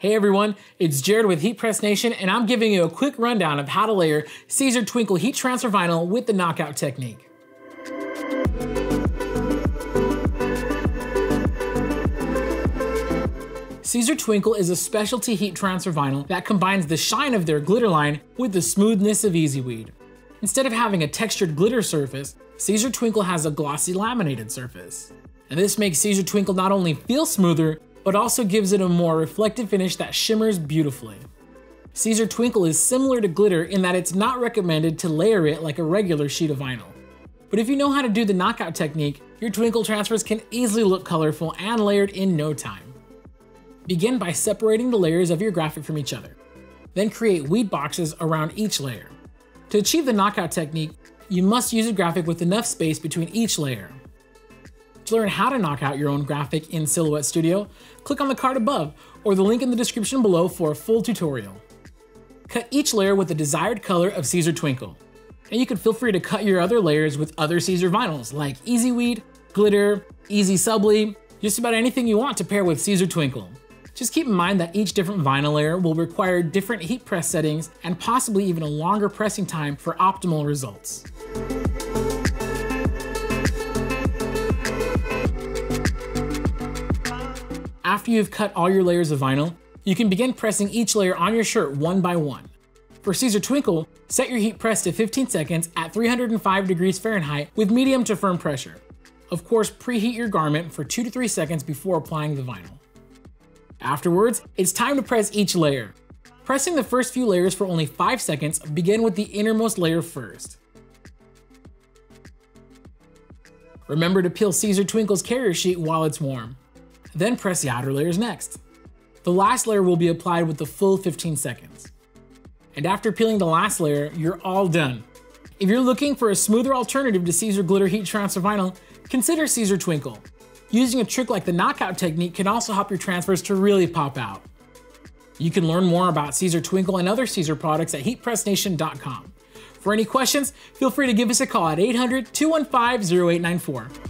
Hey everyone, it's Jared with Heat Press Nation, and I'm giving you a quick rundown of how to layer Siser Twinkle heat transfer vinyl with the knockout technique. Siser Twinkle is a specialty heat transfer vinyl that combines the shine of their glitter line with the smoothness of EasyWeed. Instead of having a textured glitter surface, Siser Twinkle has a glossy laminated surface. And this makes Siser Twinkle not only feel smoother, but also gives it a more reflective finish that shimmers beautifully. Siser Twinkle is similar to glitter in that it's not recommended to layer it like a regular sheet of vinyl. But if you know how to do the knockout technique, your twinkle transfers can easily look colorful and layered in no time. Begin by separating the layers of your graphic from each other. Then create weed boxes around each layer. To achieve the knockout technique, you must use a graphic with enough space between each layer. To learn how to knock out your own graphic in Silhouette Studio, click on the card above or the link in the description below for a full tutorial. Cut each layer with the desired color of Siser Twinkle. And you can feel free to cut your other layers with other Siser vinyls like EasyWeed, Glitter, Easy Subly, just about anything you want to pair with Siser Twinkle. Just keep in mind that each different vinyl layer will require different heat press settings and possibly even a longer pressing time for optimal results. After you've cut all your layers of vinyl, you can begin pressing each layer on your shirt one by one. For Siser Twinkle, set your heat press to 15 seconds at 305 degrees Fahrenheit with medium to firm pressure. Of course, preheat your garment for 2 to 3 seconds before applying the vinyl. Afterwards, it's time to press each layer. Pressing the first few layers for only 5 seconds, begin with the innermost layer first. Remember to peel Siser Twinkle's carrier sheet while it's warm. Then press the outer layers next. The last layer will be applied with the full 15 seconds. And after peeling the last layer, you're all done. If you're looking for a smoother alternative to Siser Glitter Heat Transfer Vinyl, consider Siser Twinkle. Using a trick like the knockout technique can also help your transfers to really pop out. You can learn more about Siser Twinkle and other Siser products at heatpressnation.com. For any questions, feel free to give us a call at 800-215-0894.